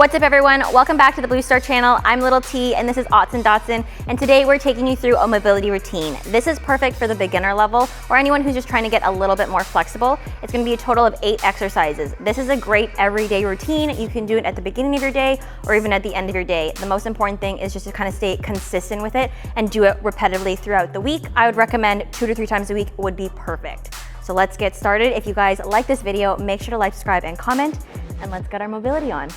What's up everyone? Welcome back to the Blue Star channel. I'm Little T and this is Austin Dotson, and today we're taking you through a mobility routine. This is perfect for the beginner level or anyone who's just trying to get a little bit more flexible. It's gonna be a total of 8 exercises. This is a great everyday routine. You can do it at the beginning of your day or even at the end of your day. The most important thing is just to kind of stay consistent with it and do it repetitively throughout the week. I would recommend 2 to 3 times a week would be perfect. So let's get started. If you guys like this video, make sure to like, subscribe, and comment, and let's get our mobility on.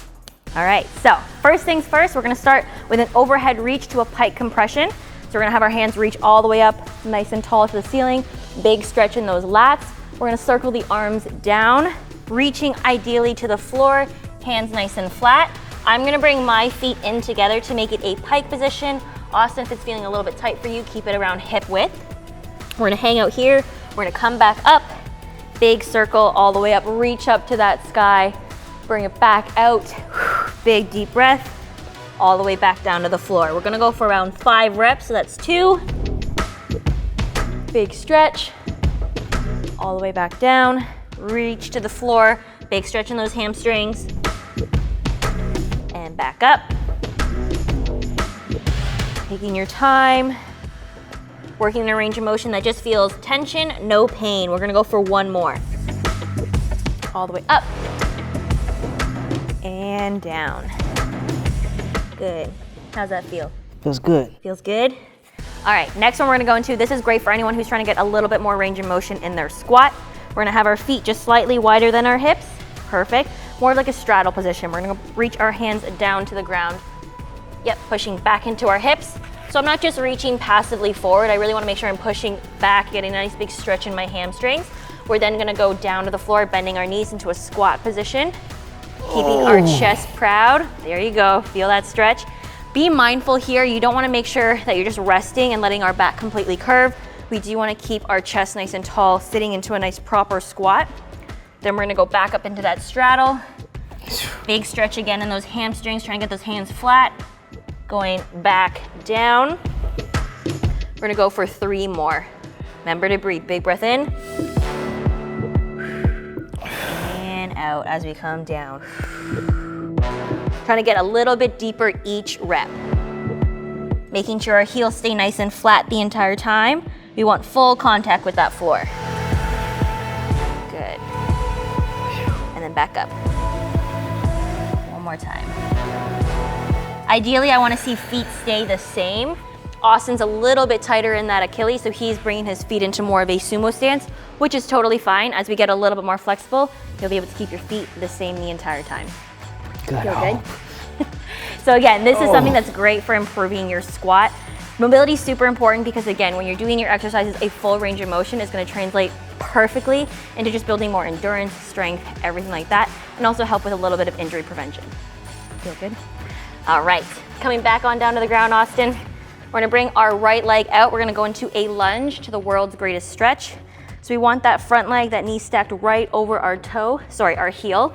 All right, so first things first, we're gonna start with an overhead reach to a pike compression. So we're gonna have our hands reach all the way up, nice and tall to the ceiling, big stretch in those lats. We're gonna circle the arms down, reaching ideally to the floor, hands nice and flat. I'm gonna bring my feet in together to make it a pike position. Austin, if it's feeling a little bit tight for you, keep it around hip width. We're gonna hang out here, we're gonna come back up, big circle all the way up, reach up to that sky, bring it back out. Big deep breath, all the way back down to the floor. We're gonna go for around 5 reps, so that's 2. Big stretch, all the way back down, reach to the floor, big stretch in those hamstrings, and back up. Taking your time, working in a range of motion that just feels tension, no pain. We're gonna go for 1 more. All the way up. And down. Good. How's that feel? Feels good. Feels good? All right, next one we're gonna go into, this is great for anyone who's trying to get a little bit more range of motion in their squat. We're gonna have our feet just slightly wider than our hips. Perfect. More like a straddle position. We're gonna reach our hands down to the ground. Yep, pushing back into our hips. So I'm not just reaching passively forward, I really wanna make sure I'm pushing back, getting a nice big stretch in my hamstrings. We're then gonna go down to the floor, bending our knees into a squat position. Keeping our chest proud. There you go, feel that stretch. Be mindful here, you don't wanna make sure that you're just resting and letting our back completely curve. We do wanna keep our chest nice and tall, sitting into a nice proper squat. Then we're gonna go back up into that straddle. Big stretch again in those hamstrings, trying to get those hands flat. Going back down. We're gonna go for 3 more. Remember to breathe, big breath in. Out as we come down. Trying to get a little bit deeper each rep. Making sure our heels stay nice and flat the entire time. We want full contact with that floor. Good. And then back up. 1 more time. Ideally, I want to see feet stay the same. Austin's a little bit tighter in that Achilles, so he's bringing his feet into more of a sumo stance, which is totally fine. As we get a little bit more flexible, you'll be able to keep your feet the same the entire time. Good. Feel good? So again, this is something that's great for improving your squat. Mobility is super important because again, when you're doing your exercises, a full range of motion is gonna translate perfectly into just building more endurance, strength, everything like that, and also help with a little bit of injury prevention. Feel good? All right, coming back on down to the ground, Austin. We're gonna bring our right leg out. We're gonna go into a lunge to the world's greatest stretch. So we want that front leg, that knee stacked right over our our heel.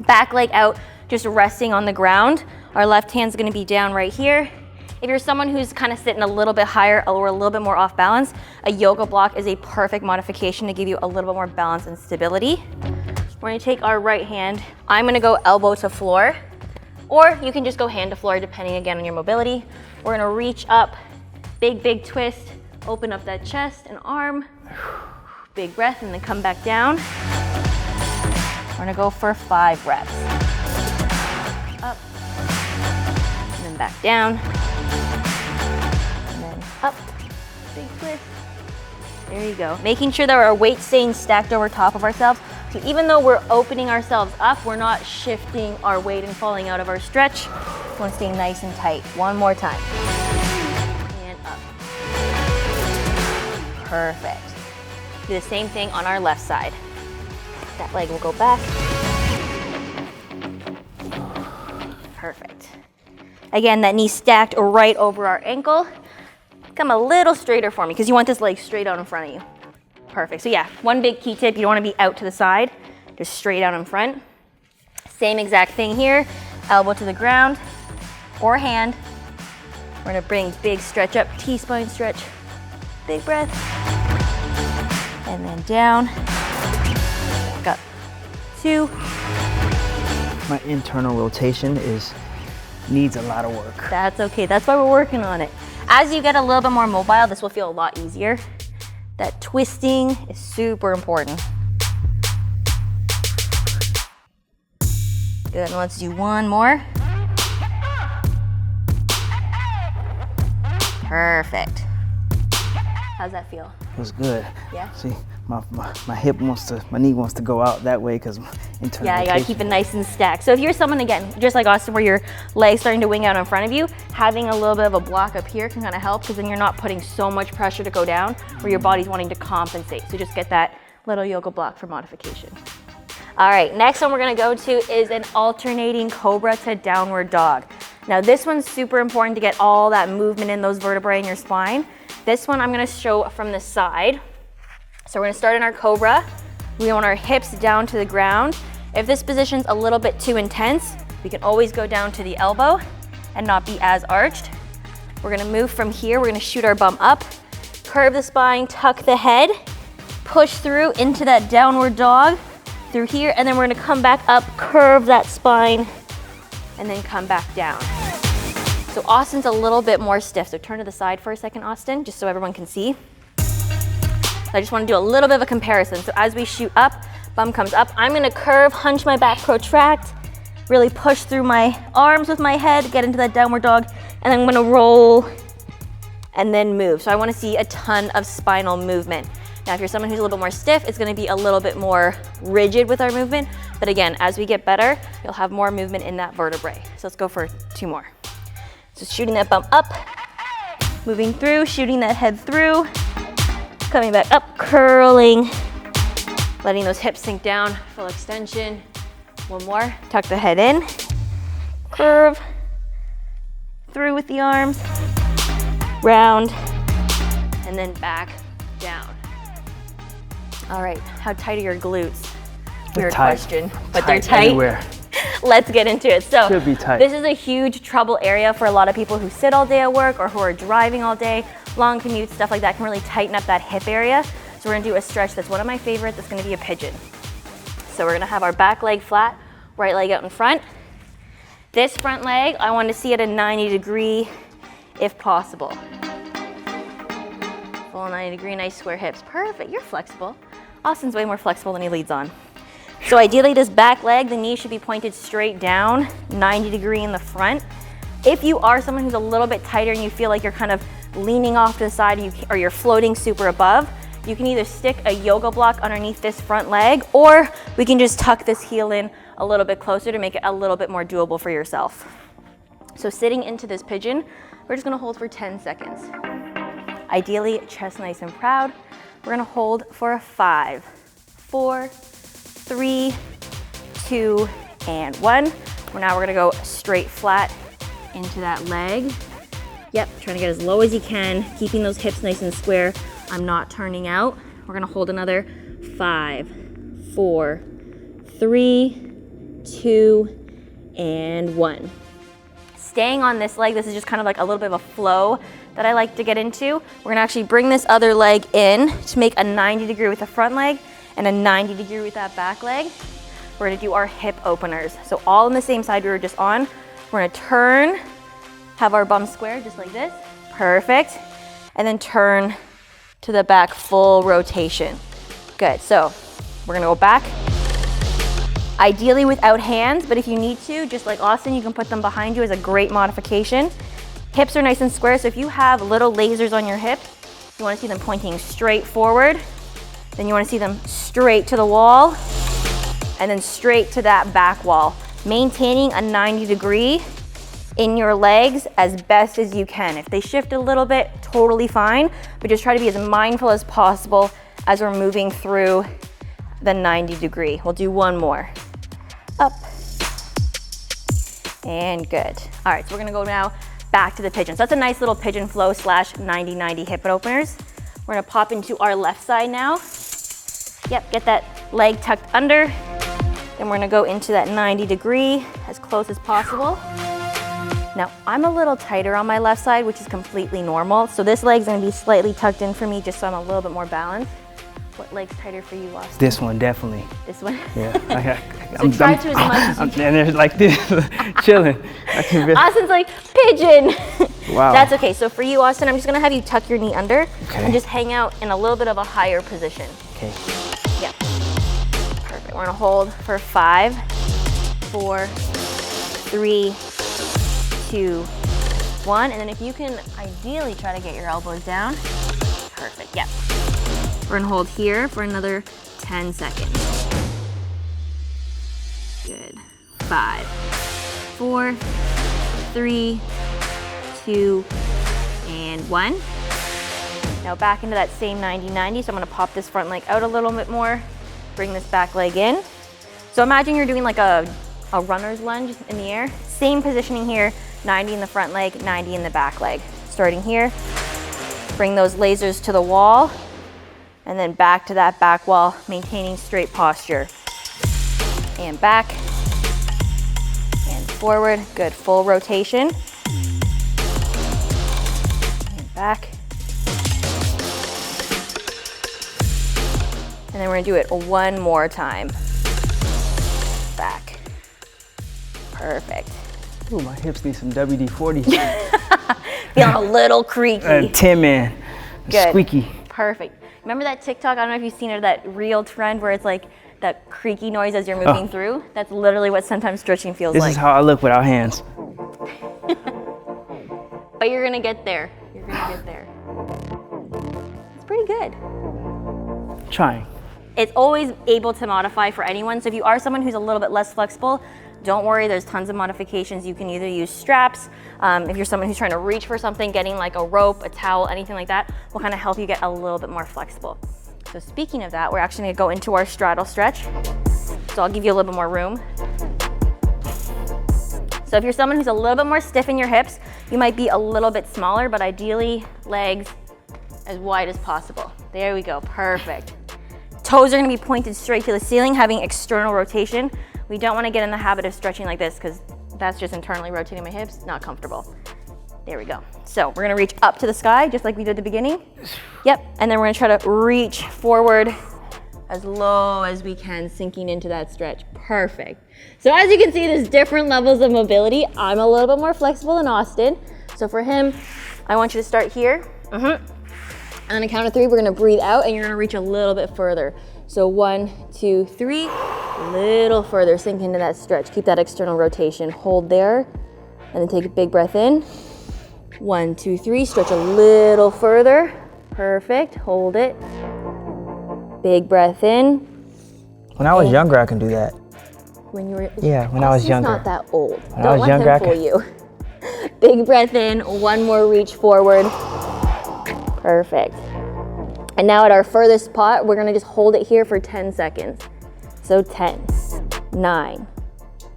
Back leg out, just resting on the ground. Our left hand's gonna be down right here. If you're someone who's kind of sitting a little bit higher or a little bit more off balance, a yoga block is a perfect modification to give you a little bit more balance and stability. We're gonna take our right hand. I'm gonna go elbow to floor, or you can just go hand to floor depending again on your mobility. We're gonna reach up, big twist, open up that chest and arm, big breath, and then come back down. We're gonna go for 5 reps. Up, and then back down, and then up, big twist. There you go. Making sure that our weight's staying stacked over top of ourselves. So even though we're opening ourselves up, we're not shifting our weight and falling out of our stretch. We want to stay nice and tight. 1 more time. And up. Perfect. Do the same thing on our left side. That leg will go back. Perfect. Again, that knee stacked right over our ankle. Come a little straighter for me because you want this leg straight out in front of you. Perfect. So yeah, 1 big key tip, you don't want to be out to the side, just straight out in front. Same exact thing here, elbow to the ground or hand. We're gonna bring big stretch up, T-spine stretch, big breath, and then down, back up, 2, my internal rotation needs a lot of work. That's okay, that's why we're working on it. As you get a little bit more mobile, this will feel a lot easier. That twisting is super important. Good, and let's do one more. Perfect. How's that feel? Feels good. Yeah? See, my knee wants to go out that way because internal Yeah, you gotta keep it nice and stacked. So if you're someone, again, just like Austin, where your leg's starting to wing out in front of you, having a little bit of a block up here can kind of help, because then you're not putting so much pressure to go down where your body's wanting to compensate. So just get that little yoga block for modification. All right, next one we're gonna go to is an alternating Cobra to downward dog. Now this one's super important to get all that movement in those vertebrae in your spine. This one I'm gonna show from the side. So we're gonna start in our Cobra. We want our hips down to the ground. If this position's a little bit too intense, we can always go down to the elbow and not be as arched. We're gonna move from here, we're gonna shoot our bum up, curve the spine, tuck the head, push through into that downward dog through here, and then we're gonna come back up, curve that spine, and then come back down. So Austin's a little bit more stiff, so turn to the side for a second, Austin, just so everyone can see. So I just want to do a little bit of a comparison. So as we shoot up, bum comes up, I'm going to curve, hunch my back, protract, really push through my arms with my head, get into that downward dog, and then I'm going to roll and then move. So I want to see a ton of spinal movement. Now, if you're someone who's a little bit more stiff, it's going to be a little bit more rigid with our movement. But again, as we get better, you'll have more movement in that vertebrae. So let's go for 2 more. So shooting that bum up, moving through, shooting that head through, coming back up, curling, letting those hips sink down, full extension. 1 more, tuck the head in, curve, through with the arms, round, and then back down. All right, how tight are your glutes? Weird question, but they're tight. Everywhere. Let's get into it. So should be tight. This is a huge trouble area for a lot of people who sit all day at work or who are driving all day. Long commutes, stuff like that can really tighten up that hip area. So we're gonna do a stretch that's one of my favorites. That's gonna be a pigeon. So we're gonna have our back leg flat, right leg out in front. This front leg, I want to see at a 90 degree if possible. Full 90 degree, nice square hips. Perfect, you're flexible. Austin's way more flexible than he leads on. So ideally this back leg, the knee should be pointed straight down, 90 degree in the front. If you are someone who's a little bit tighter and you feel like you're kind of leaning off to the side or you're floating super above, you can either stick a yoga block underneath this front leg, or we can just tuck this heel in a little bit closer to make it a little bit more doable for yourself. So sitting into this pigeon, we're just gonna hold for 10 seconds. Ideally, chest nice and proud. We're gonna hold for a 5, 4, 3, 2, and 1. Now we're gonna go straight flat into that leg. Yep, trying to get as low as you can, keeping those hips nice and square. I'm not turning out. We're gonna hold another 5, 4, 3, 2, and 1. Staying on this leg, this is just kind of like a little bit of a flow that I like to get into. We're gonna actually bring this other leg in to make a 90 degree with the front leg and a 90 degree with that back leg. We're gonna do our hip openers. So all on the same side we were just on. We're gonna turn, have our bum square just like this. Perfect. And then turn to the back, full rotation. Good, so we're gonna go back. Ideally without hands, but if you need to, just like Austin, you can put them behind you as a great modification. Hips are nice and square, so if you have little lasers on your hip, you wanna see them pointing straight forward, then you wanna see them straight to the wall, and then straight to that back wall. Maintaining a 90 degree in your legs as best as you can. If they shift a little bit, totally fine, but just try to be as mindful as possible as we're moving through the 90 degree. We'll do 1 more. Up, and good. All right, so we're gonna go now back to the pigeon. So that's a nice little pigeon flow / 90-90 hip openers. We're gonna pop into our left side now. Yep, get that leg tucked under. Then we're gonna go into that 90 degree as close as possible. Now, I'm a little tighter on my left side, which is completely normal. So this leg's gonna be slightly tucked in for me just so I'm a little bit more balanced. What leg's tighter for you, Austin? This one, definitely. This one? Yeah, I So try to as much as you can. And they're like this, chilling. I can really, Austin's like, pigeon. wow. That's okay. So for you, Austin, I'm just gonna have you tuck your knee under Okay. and just hang out in a little bit of a higher position. Okay. Yeah. Perfect. We're gonna hold for 5, 4, 3, 2, 1. And then if you can ideally try to get your elbows down. Perfect. Yeah. We're gonna hold here for another 10 seconds. Good. 5, 4, 3, 2, and 1. Now back into that same 90-90. So I'm gonna pop this front leg out a little bit more, bring this back leg in. So imagine you're doing like a runner's lunge in the air. Same positioning here, 90 in the front leg, 90 in the back leg. Starting here, bring those lasers to the wall, and then back to that back wall, maintaining straight posture. And back, and forward, good, full rotation. And back. And then we're gonna do it one more time. Back. Perfect. Ooh, my hips need some WD-40. Feeling a little creaky. Tin Man, Good. squeaky. Perfect. Remember that TikTok? I don't know if you've seen it, that reel trend where it's like that creaky noise as you're moving through. That's literally what sometimes stretching feels This like. is how I look without hands. But you're gonna get there. You're gonna get there. It's pretty good. Trying. It's always able to modify for anyone. So if you are someone who's a little bit less flexible, don't worry, there's tons of modifications. You can either use straps. If you're someone who's trying to reach for something, getting like a rope, a towel, anything like that will kind of help you get a little bit more flexible. So speaking of that, we're actually gonna go into our straddle stretch. So I'll give you a little bit more room. So if you're someone who's a little bit more stiff in your hips, you might be a little bit smaller, but ideally legs as wide as possible. There we go, perfect. Toes are gonna be pointed straight to the ceiling, having external rotation. We don't wanna get in the habit of stretching like this because that's just internally rotating my hips, not comfortable. There we go. So we're gonna reach up to the sky, just like we did at the beginning. Yep, and then we're gonna try to reach forward as low as we can, sinking into that stretch. Perfect. So as you can see, there's different levels of mobility. I'm a little bit more flexible than Austin. So for him, I want you to start here. And on a count of 3, we're gonna breathe out and you're gonna reach a little bit further. So 1, 2, 3, little further, sink into that stretch. Keep that external rotation. Hold there, and then take a big breath in. 1, 2, 3, stretch a little further. Perfect, hold it. Big breath in. When I was younger, I can do that. When you were, Yeah, when I was younger. He's not that old. When I was younger, I Don't let him fool you. Big breath in, one more reach forward. Perfect. And now at our furthest spot, we're gonna just hold it here for 10 seconds. So 10, 9,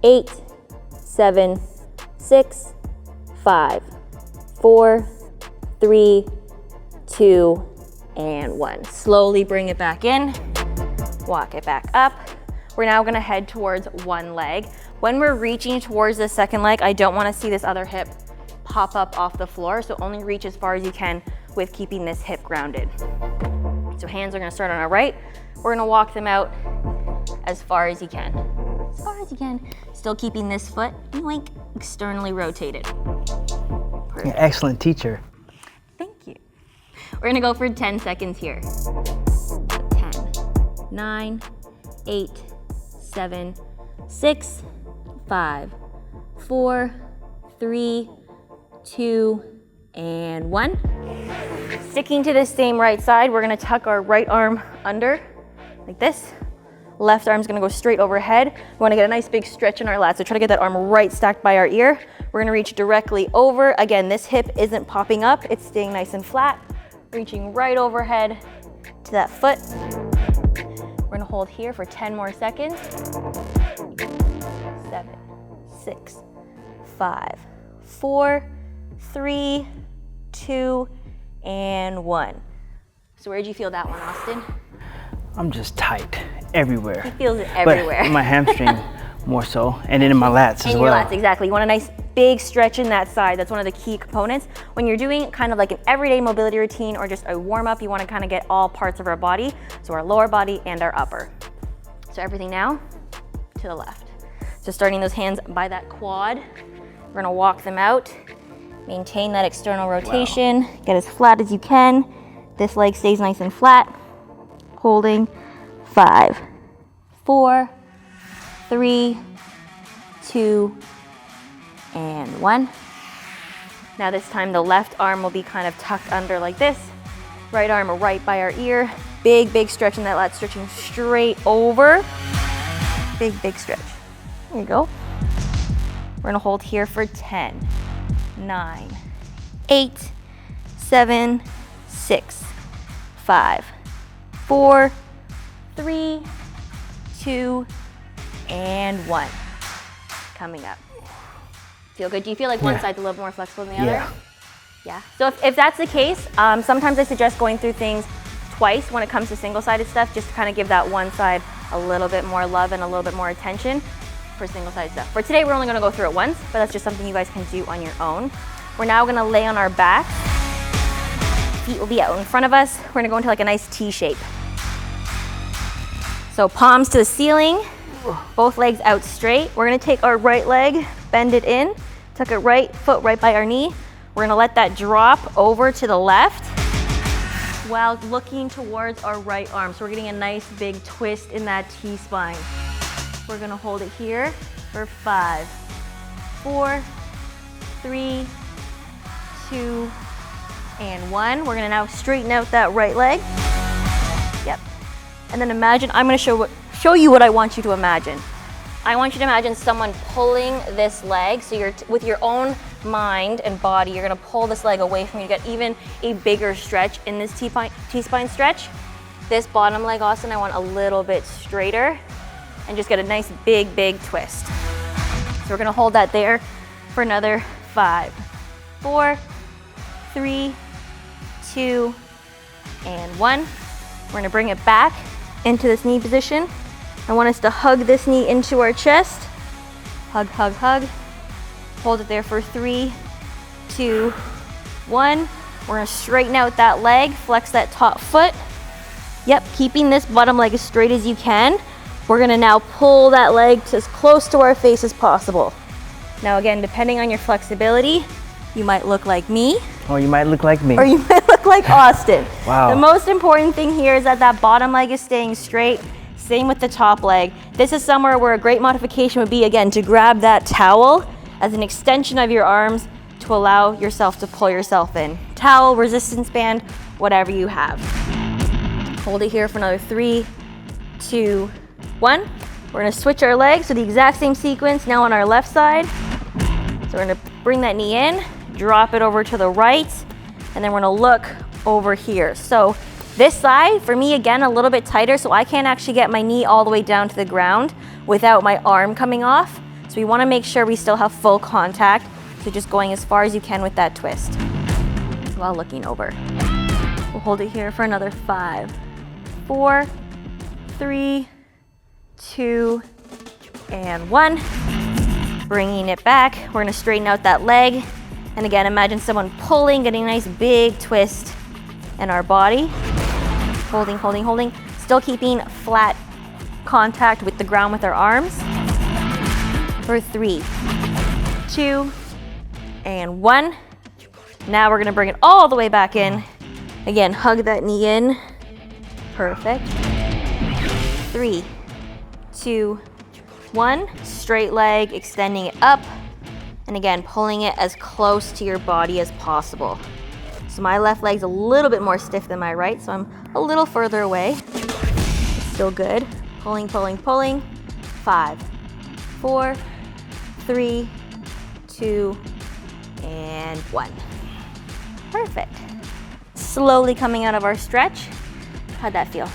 8, 7, 6, 5, 4, 3, 2, and 1. Slowly bring it back in, walk it back up. We're now gonna head towards one leg. When we're reaching towards the second leg, I don't wanna see this other hip pop up off the floor, so only reach as far as you can with keeping this hip grounded. So hands are gonna start on our right. We're gonna walk them out as far as you can. As far as you can. Still keeping this foot, yoink, externally rotated. Perfect. An excellent teacher. Thank you. We're gonna go for 10 seconds here. 10, 9, 8, 7, 6, 5, 4, 3, 2, and 1. Sticking to the same right side, we're gonna tuck our right arm under, like this. Left arm's gonna go straight overhead. We wanna get a nice big stretch in our lats, so try to get that arm right stacked by our ear. We're gonna reach directly over. Again, this hip isn't popping up, it's staying nice and flat. Reaching right overhead to that foot. We're gonna hold here for 10 more seconds. 7, 6, 5, 4, 3, 2, and 1. So where'd you feel that one, Austin? I'm just tight everywhere. He feels it everywhere. But in my hamstring more so, and then in my lats as well. In your lats, exactly. You want a nice big stretch in that side. That's one of the key components. When you're doing kind of like an everyday mobility routine or just a warm up, you want to kind of get all parts of our body. So our lower body and our upper. So everything now, to the left. So starting those hands by that quad, we're gonna walk them out, maintain that external rotation, get as flat as you can. This leg stays nice and flat. Holding 5, 4, 3, 2, and 1. Now this time the left arm will be kind of tucked under like this. Right arm right by our ear. Big, big stretch in that lat, stretching straight over. Big, big stretch. There you go. We're gonna hold here for 10, 9, 8, 7, 6, 5, 4, 3, 2, and 1. Coming up. Feel good? Do you feel like one side's a little more flexible than the other? Yeah. So if that's the case, sometimes I suggest going through things twice when it comes to single-sided stuff, just to kind of give that one side a little bit more love and a little bit more attention for single-sided stuff. For today, we're only gonna go through it once, but that's just something you guys can do on your own. We're now gonna lay on our back. Feet will be out in front of us. We're gonna go into like a nice T shape. So palms to the ceiling, both legs out straight. We're gonna take our right leg, bend it in, tuck it right foot right by our knee. We're gonna let that drop over to the left while looking towards our right arm. So we're getting a nice big twist in that T-spine. We're gonna hold it here for 5, 4, 3, 2, and 1. We're gonna now straighten out that right leg. Yep. And then imagine, I'm gonna show you what I want you to imagine. I want you to imagine someone pulling this leg. So you're with your own mind and body, you're gonna pull this leg away from you to get even a bigger stretch in this T-spine stretch. This bottom leg, Austin, I want a little bit straighter and just get a nice big, big twist. So we're gonna hold that there for another 5, 4, 3, 2, and 1. We're gonna bring it back into this knee position. I want us to hug this knee into our chest. Hug, hug, hug. Hold it there for 3, 2, 1. We're gonna straighten out that leg, flex that top foot. Yep, keeping this bottom leg as straight as you can. We're gonna now pull that leg to as close to our face as possible. Now again, depending on your flexibility, you might look like me. Or you might look like me. Or you might look like Austin. Wow. The most important thing here is that that bottom leg is staying straight. Same with the top leg. This is somewhere where a great modification would be, again, to grab that towel as an extension of your arms to allow yourself to pull yourself in. Towel, resistance band, whatever you have. Hold it here for another 3, 2, 1. We're gonna switch our legs, so the exact same sequence now on our left side. So we're gonna bring that knee in, drop it over to the right, and then we're gonna look over here. So this side, for me, again, a little bit tighter, so I can't actually get my knee all the way down to the ground without my arm coming off. So we wanna make sure we still have full contact, so just going as far as you can with that twist while looking over. We'll hold it here for another 5, 4, 3, 2, and 1. Bringing it back, we're gonna straighten out that leg. And again, imagine someone pulling, getting a nice big twist in our body. Holding, holding, holding. Still keeping flat contact with the ground with our arms. For 3, 2, and 1. Now we're gonna bring it all the way back in. Again, hug that knee in. Perfect. 3, 2, 1. Straight leg, extending it up. And again, pulling it as close to your body as possible. So my left leg's a little bit more stiff than my right, so I'm a little further away. Still good. Pulling, pulling, pulling. 5, 4, 3, 2, and 1. Perfect. Slowly coming out of our stretch. How'd that feel?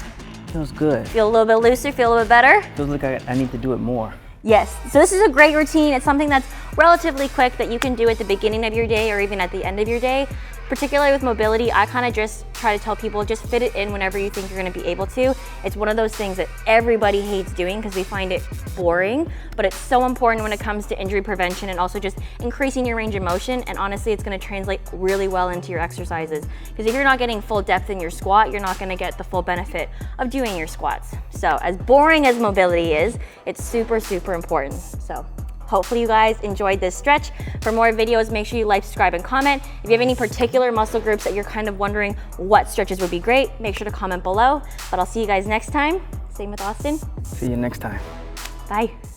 Feels good. Feel a little bit looser, feel a little bit better? Feels like I need to do it more. Yes, so this is a great routine. It's something that's relatively quick that you can do at the beginning of your day or even at the end of your day. particularly with mobility, I kind of just try to tell people just fit it in whenever you think you're going to be able to. It's one of those things that everybody hates doing because they find it boring, but it's so important when it comes to injury prevention and also just increasing your range of motion. And honestly, it's going to translate really well into your exercises, because if you're not getting full depth in your squat, you're not going to get the full benefit of doing your squats. So as boring as mobility is, it's super, super important. So hopefully you guys enjoyed this stretch. For more videos, make sure you like, subscribe, and comment. If you have any particular muscle groups that you're kind of wondering what stretches would be great, make sure to comment below. But I'll see you guys next time. Same with Austin. See you next time. Bye.